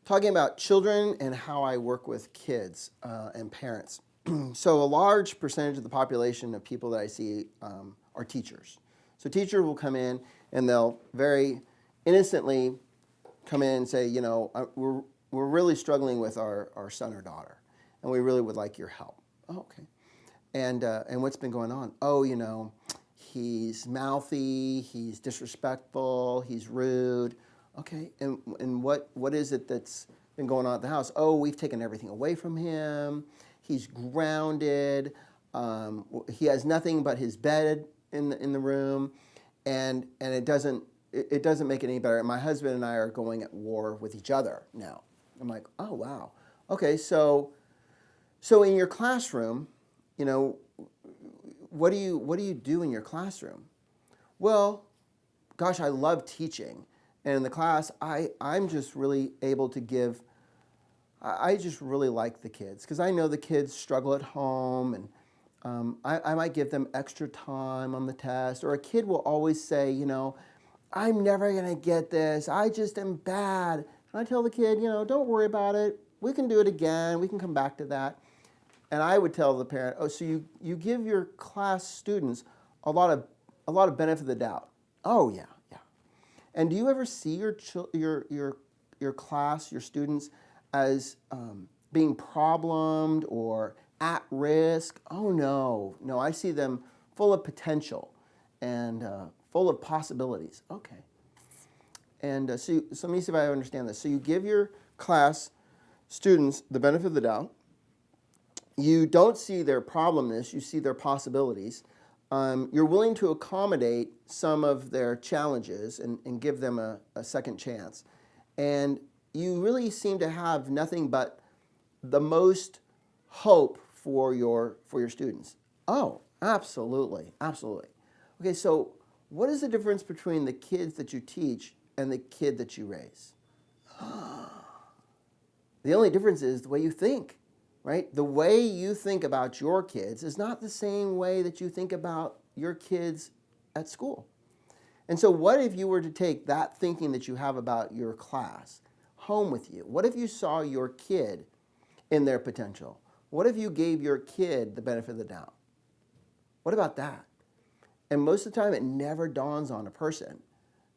talking about children and how I work with kids and parents. So a large percentage of the population of people that I see are teachers. So teachers will come in and they'll very innocently come in and say, you know, we're really struggling with our son or daughter, and we really would like your help. Oh, okay. And what's been going on? Oh, you know, he's mouthy, he's disrespectful, he's rude. Okay, and what is it that's been going on at the house? Oh, we've taken everything away from him. He's grounded. He has nothing but his bed in the room, and it doesn't make it any better. And my husband and I are going at war with each other now. I'm like, oh wow, okay. So in your classroom, you know, what do you do in your classroom? Well, gosh, I love teaching, and in the class, I'm just really able to give. I just really like the kids because I know the kids struggle at home, and I might give them extra time on the test. Or a kid will always say, you know, I'm never going to get this. I just am bad. And I tell the kid, you know, don't worry about it. We can do it again. We can come back to that. And I would tell the parent, oh, so you give your class students a lot of benefit of the doubt. Oh yeah. And do you ever see your class, your students, as being problemed or at risk? Oh no, I see them full of potential and full of possibilities. Okay. And so let me see if I understand this. So you give your class students the benefit of the doubt. You don't see their problemness, you see their possibilities. You're willing to accommodate some of their challenges and give them a second chance. And you really seem to have nothing but the most hope for your students. Oh, absolutely. Okay, so what is the difference between the kids that you teach and the kid that you raise? The only difference is the way you think, right? The way you think about your kids is not the same way that you think about your kids at school. And so what if you were to take that thinking that you have about your class home with you? What if you saw your kid in their potential? What if you gave your kid the benefit of the doubt? What about that? And most of the time, it never dawns on a person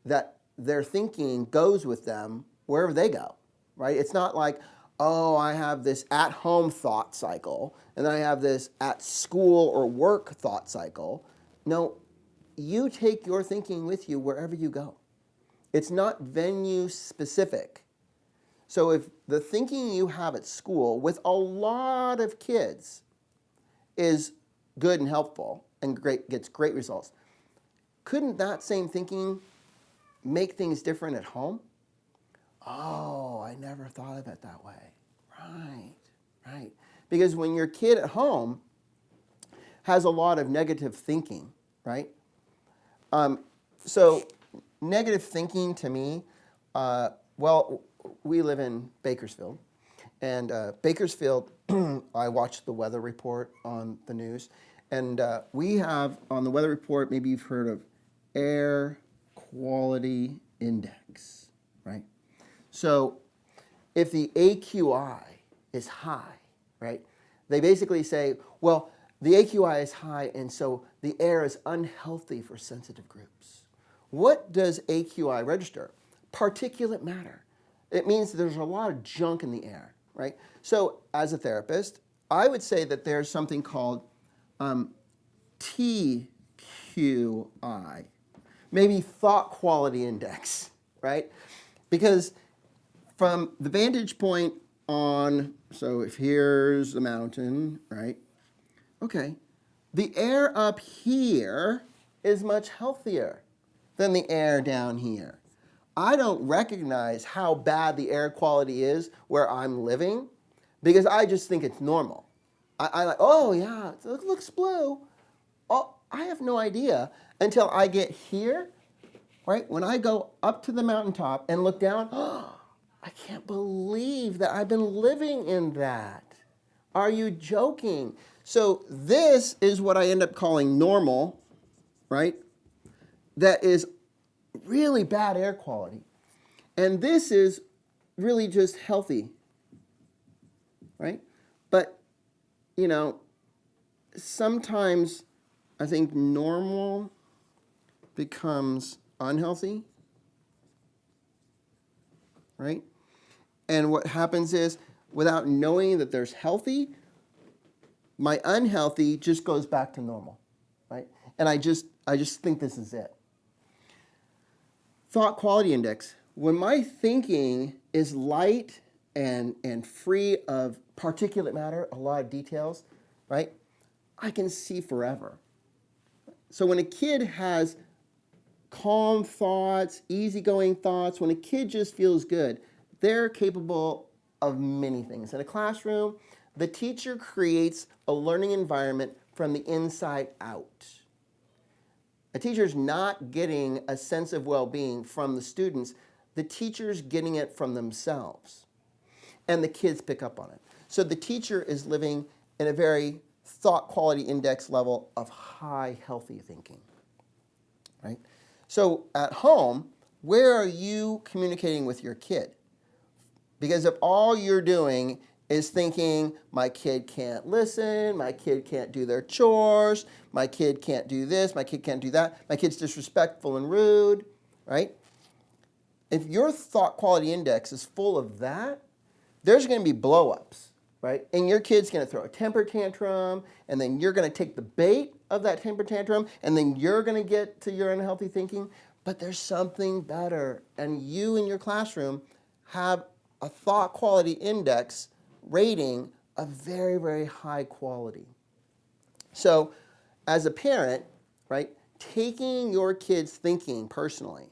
that their thinking goes with them wherever they go, right? It's not like, oh, I have this at-home thought cycle, and then I have this at school or work thought cycle. No, you take your thinking with you wherever you go. It's not venue specific. So if the thinking you have at school with a lot of kids is good and helpful and gets great results, couldn't that same thinking make things different at home? Oh, I never thought of it that way. Right. Because when your kid at home has a lot of negative thinking, right? So negative thinking to me, we live in Bakersfield. And Bakersfield, I watch the weather report on the news. And we have on the weather report, maybe you've heard of air quality index, right? So if the AQI is high, right, they basically say, well, the AQI is high, and so the air is unhealthy for sensitive groups. What does AQI register? Particulate matter. It means there's a lot of junk in the air, right? So as a therapist, I would say that there's something called TQI, maybe thought quality index, right? Because from the vantage point on, so if here's the mountain, right? Okay, the air up here is much healthier than the air down here. I don't recognize how bad the air quality is where I'm living because I just think it's normal. I like, oh yeah, it looks blue. Oh, I have no idea until I get here, right? When I go up to the mountaintop and look down, oh, I can't believe that I've been living in that. Are you joking? So this is what I end up calling normal, right? That is really bad air quality. And this is really just healthy, right? But, sometimes I think normal becomes unhealthy, right? And what happens is, without knowing that there's healthy, my unhealthy just goes back to normal, right? And I just think this is it. Thought quality index. When my thinking is light and free of particulate matter, a lot of details, right? I can see forever. So when a kid has calm thoughts, easygoing thoughts, when a kid just feels good, they're capable of many things. In a classroom, the teacher creates a learning environment from the inside out. A teacher's not getting a sense of well-being from the students. The teacher's getting it from themselves. And the kids pick up on it. So the teacher is living in a very thought quality index level of high, healthy thinking, right? So at home, where are you communicating with your kid? Because if all you're doing is thinking, my kid can't listen, my kid can't do their chores, my kid can't do this, my kid can't do that, my kid's disrespectful and rude, right? If your thought quality index is full of that, there's going to be blow-ups, right? And your kid's going to throw a temper tantrum, and then you're going to take the bait of that temper tantrum, and then you're going to get to your unhealthy thinking. But there's something better, and you in your classroom have a thought quality index rating of very, very high quality. So as a parent, right, taking your kid's thinking personally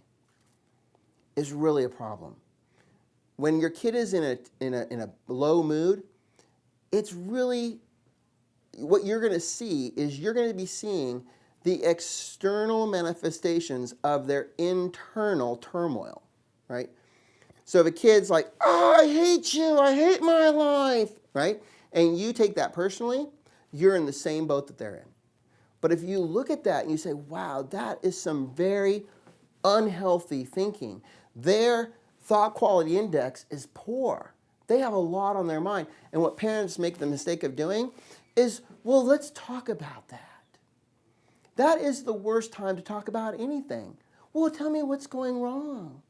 is really a problem. When your kid is in a low mood, it's really, what you're going to see is you're going to be seeing the external manifestations of their internal turmoil, right? So if a kid's like, oh, I hate you, I hate my life, right? And you take that personally, you're in the same boat that they're in. But if you look at that and you say, wow, that is some very unhealthy thinking. Their thought quality index is poor. They have a lot on their mind. And what parents make the mistake of doing is, well, let's talk about that. That is the worst time to talk about anything. Well, tell me what's going wrong.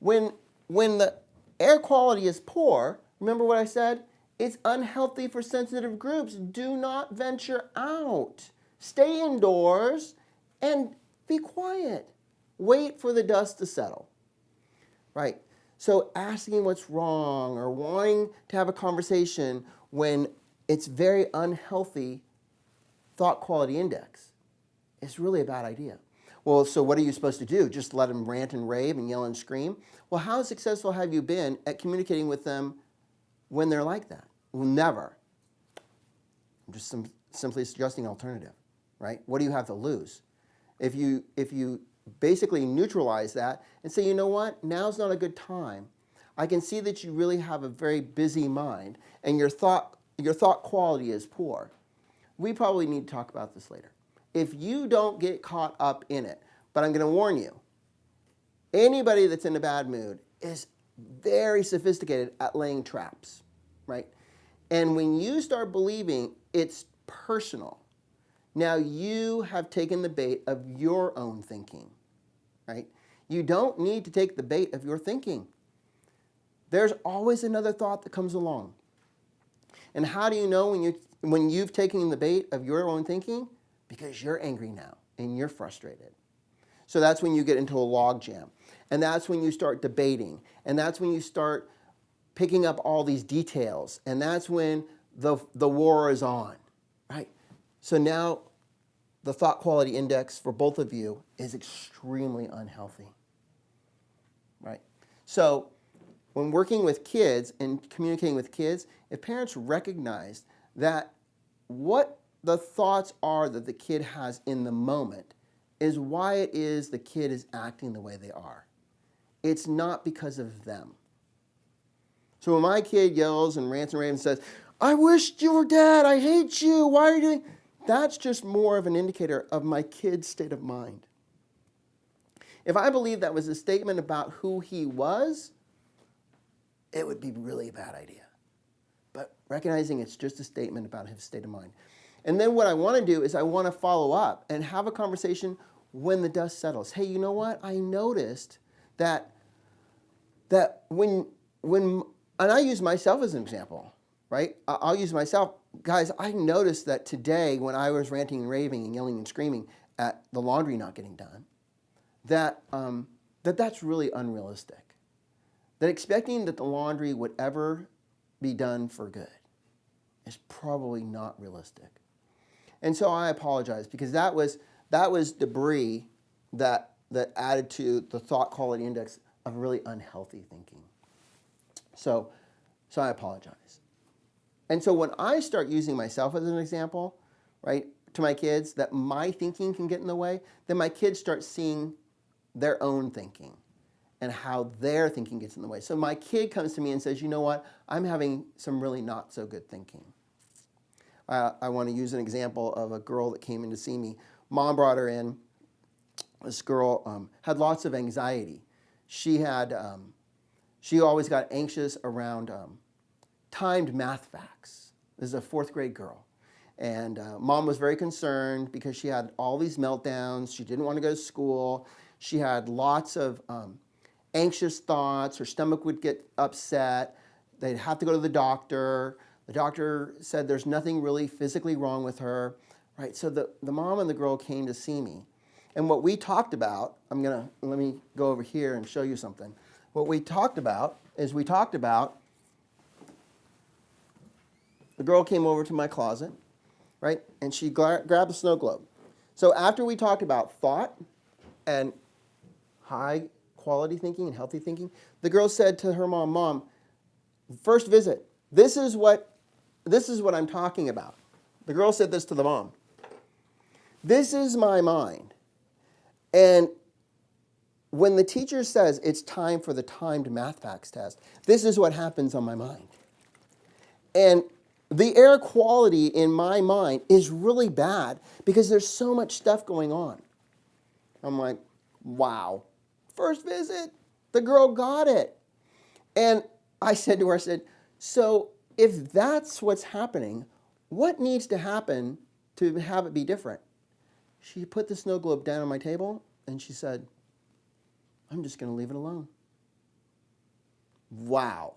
When the air quality is poor, remember what I said? It's unhealthy for sensitive groups. Do not venture out. Stay indoors and be quiet. Wait for the dust to settle. Right? So asking what's wrong or wanting to have a conversation when it's very unhealthy thought quality index is really a bad idea. Well, so what are you supposed to do? Just let them rant and rave and yell and scream? Well, how successful have you been at communicating with them when they're like that? Well, never. I'm just simply suggesting an alternative, right? What do you have to lose? If you basically neutralize that and say, you know what, now's not a good time. I can see that you really have a very busy mind and your thought quality is poor. We probably need to talk about this later. If you don't get caught up in it, but I'm going to warn you, anybody that's in a bad mood is very sophisticated at laying traps, right? And when you start believing it's personal, now you have taken the bait of your own thinking, right? You don't need to take the bait of your thinking. There's always another thought that comes along. And how do you know when you've taken the bait of your own thinking? Because you're angry now and you're frustrated. So that's when you get into a log jam. And that's when you start debating. And that's when you start picking up all these details. And that's when the war is on, right? So now the thought quality index for both of you is extremely unhealthy, right? So when working with kids and communicating with kids, if parents recognize that what the thoughts are that the kid has in the moment is why it is the kid is acting the way they are. It's not because of them. So when my kid yells and rants and raves and says, I wish you were dead, I hate you, why are you doing? That's just more of an indicator of my kid's state of mind. If I believe that was a statement about who he was, it would be really a bad idea. But recognizing it's just a statement about his state of mind. And then what I want to do is I want to follow up and have a conversation when the dust settles. Hey, you know what? I noticed that when and I use myself as an example, right? I'll use myself. Guys, I noticed that today when I was ranting and raving and yelling and screaming at the laundry not getting done, that's really unrealistic. That expecting that the laundry would ever be done for good is probably not realistic. And so I apologize because that was debris that added to the thought quality index of really unhealthy thinking. So I apologize. And so when I start using myself as an example, right, to my kids, that my thinking can get in the way, then my kids start seeing their own thinking and how their thinking gets in the way. So my kid comes to me and says, you know what, I'm having some really not so good thinking. I want to use an example of a girl that came in to see me. Mom brought her in. This girl had lots of anxiety. She always got anxious around timed math facts. This is a 4th grade girl. And Mom was very concerned because she had all these meltdowns. She didn't want to go to school. She had lots of anxious thoughts. Her stomach would get upset. They'd have to go to the doctor. The doctor said there's nothing really physically wrong with her. Right? So the mom and the girl came to see me. And what we talked about, let me go over here and show you something. What we talked about is the girl came over to my closet, right? And she grabbed a snow globe. So after we talked about thought and high quality thinking and healthy thinking, the girl said to her mom, Mom, first visit, this is what I'm talking about. The girl said this to the mom. This is my mind. And when the teacher says it's time for the timed math facts test, this is what happens on my mind. And the air quality in my mind is really bad because there's so much stuff going on. I'm like, wow. First visit, the girl got it. And I said to her, so if that's what's happening, what needs to happen to have it be different? She put the snow globe down on my table and she said, I'm just going to leave it alone. Wow.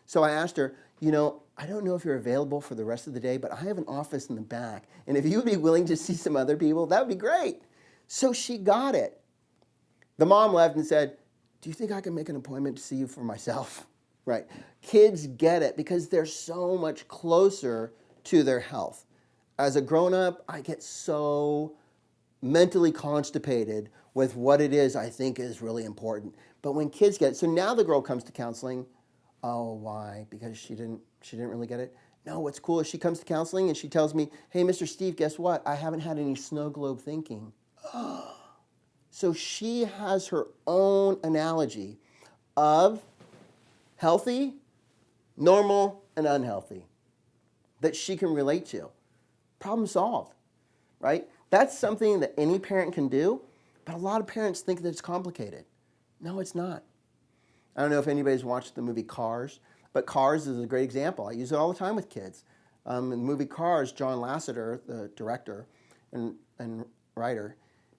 So I asked her, I don't know if you're available for the rest of the day, but I have an office in the back. And if you would be willing to see some other people, that would be great. So she got it. The mom left and said, do you think I can make an appointment to see you for myself? Right. Kids get it because they're so much closer to their health. As a grown-up, I get so mentally constipated with what it is I think is really important. But when kids get it, so now the girl comes to counseling. Oh, why? Because she didn't really get it? No, what's cool is she comes to counseling and she tells me, hey, Mr. Steve, guess what? I haven't had any snow globe thinking. So she has her own analogy of healthy, normal, and unhealthy that she can relate to. Problem solved, right? That's something that any parent can do, but a lot of parents think that it's complicated. No, it's not. I don't know if anybody's watched the movie Cars, but Cars is a great example. I use it all the time with kids. In the movie Cars, John Lasseter, the director and writer,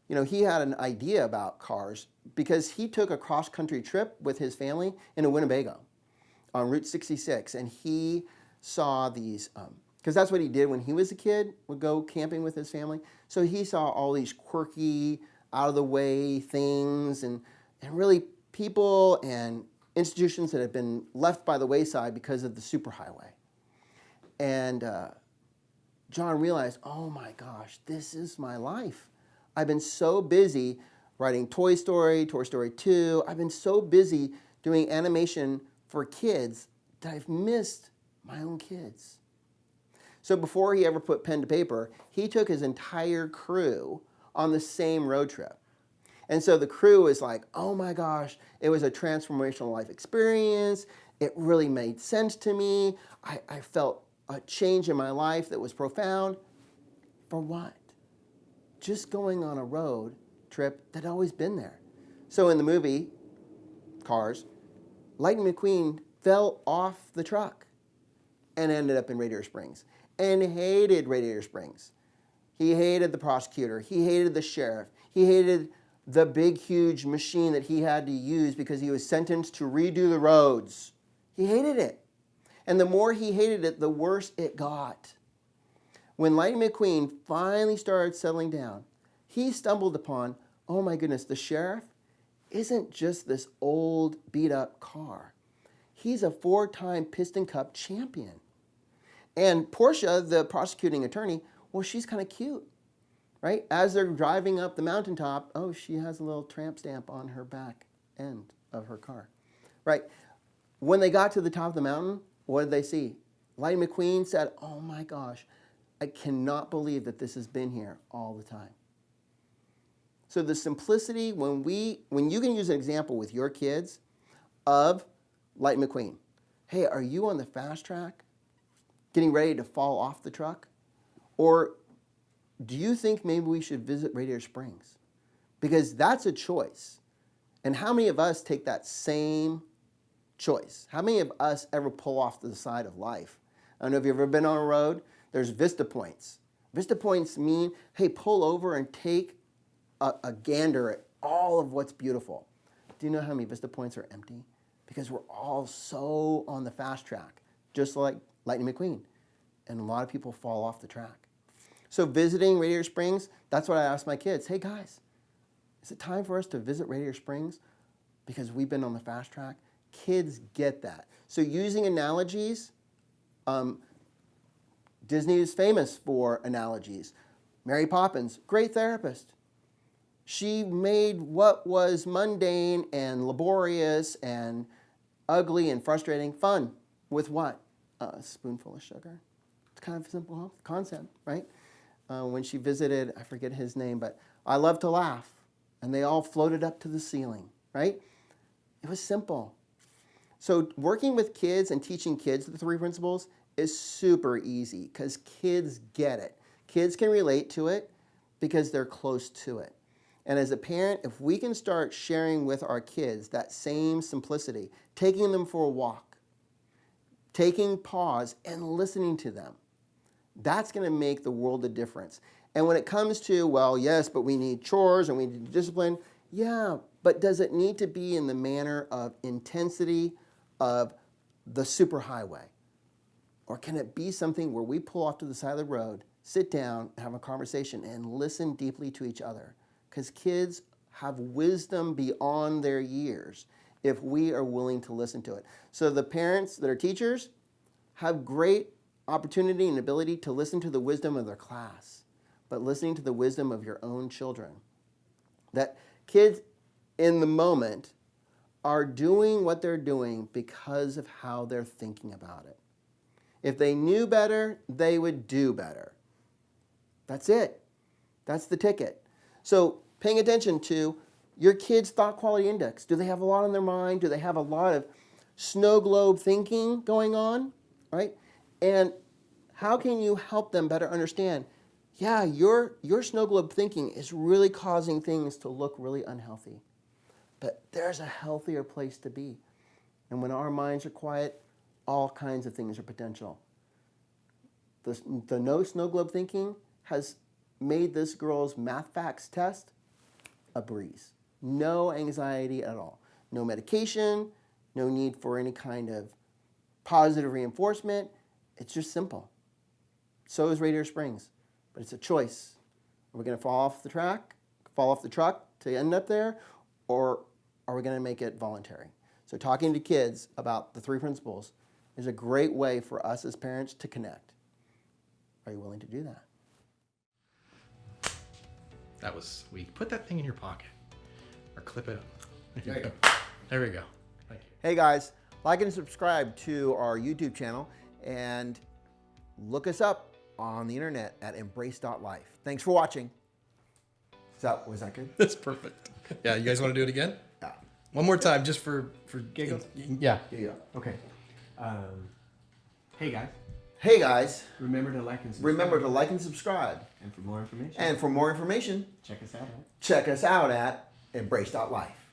he had an idea about cars because he took a cross-country trip with his family into Winnebago on Route 66, and he saw these, because that's what he did when he was a kid, would go camping with his family. So he saw all these quirky, out-of-the-way things and really people and institutions that had been left by the wayside because of the superhighway. And John realized, oh my gosh, this is my life. I've been so busy writing Toy Story, Toy Story 2. I've been so busy doing animation for kids that I've missed my own kids. So before he ever put pen to paper, he took his entire crew on the same road trip. And so the crew was like, oh my gosh, it was a transformational life experience. It really made sense to me. I felt a change in my life that was profound. For what? Just going on a road trip that had always been there. So in the movie, Cars, Lightning McQueen fell off the truck and ended up in Radiator Springs and hated Radiator Springs. He hated the prosecutor. He hated the sheriff. He hated the big, huge machine that he had to use because he was sentenced to redo the roads. He hated it. And the more he hated it, the worse it got. When Lightning McQueen finally started settling down, he stumbled upon, oh my goodness, the sheriff isn't just this old, beat-up car. He's a 4-time Piston Cup champion. And Portia, the prosecuting attorney, well, she's kind of cute, right? As they're driving up the mountaintop, oh, she has a little tramp stamp on her back end of her car, right? When they got to the top of the mountain, what did they see? Lightning McQueen said, oh my gosh, I cannot believe that this has been here all the time. So the simplicity, when you can use an example with your kids of Lightning McQueen. Hey, are you on the fast track, getting ready to fall off the truck? Or do you think maybe we should visit Radiator Springs? Because that's a choice. And how many of us take that same choice? How many of us ever pull off to the side of life? I don't know if you've ever been on a road. There's Vista Points. Vista Points mean, hey, pull over and take a gander at all of what's beautiful. Do you know how many Vista Points are empty? Because we're all so on the fast track, just like Lightning McQueen. And a lot of people fall off the track. So visiting Radiator Springs, that's what I ask my kids. Hey guys, is it time for us to visit Radiator Springs? Because we've been on the fast track. Kids get that. So using analogies, Disney is famous for analogies. Mary Poppins, great therapist. She made what was mundane and laborious and ugly and frustrating fun with what? A spoonful of sugar. It's kind of a simple concept, right? When she visited, I forget his name, but I love to laugh. And they all floated up to the ceiling, right? It was simple. So working with kids and teaching kids the 3 principles is super easy because kids get it. Kids can relate to it because they're close to it. And as a parent, if we can start sharing with our kids that same simplicity, taking them for a walk, taking pause and listening to them, that's going to make the world a difference. And when it comes to, well, yes, but we need chores and we need discipline, yeah, but does it need to be in the manner of intensity of the superhighway? Or can it be something where we pull off to the side of the road, sit down, have a conversation, and listen deeply to each other? Because kids have wisdom beyond their years if we are willing to listen to it. So the parents that are teachers have great opportunity and ability to listen to the wisdom of their class, but listening to the wisdom of your own children. That kids in the moment are doing what they're doing because of how they're thinking about it. If they knew better, they would do better. That's it. That's the ticket. So paying attention to your kids' thought quality index. Do they have a lot on their mind? Do they have a lot of snow globe thinking going on? Right? And how can you help them better understand, yeah, your snow globe thinking is really causing things to look really unhealthy. But there's a healthier place to be. And when our minds are quiet, all kinds of things are potential. The no snow globe thinking has made this girl's math facts test a breeze. No anxiety at all. No medication, no need for any kind of positive reinforcement. It's just simple. So is Radiator Springs, but it's a choice. Are we going to fall off the truck to end up there, or are we going to make it voluntary? So talking to kids about the 3 principles is a great way for us as parents to connect. Are you willing to do that? That was sweet. Put that thing in your pocket or clip it up. There you go. There we go. Thank you. Hey guys, like and subscribe to our YouTube channel and look us up on the internet at embrace.life. Thanks for watching. Was that good? That's perfect. Yeah, you guys want to do it again? Yeah. One more time, just for Giggles? Yeah. Yeah. Okay. Hey guys, Hey guys, remember to like and subscribe. remember to like and subscribe. And for more information, And for more information, check us out. check us out at embrace.life.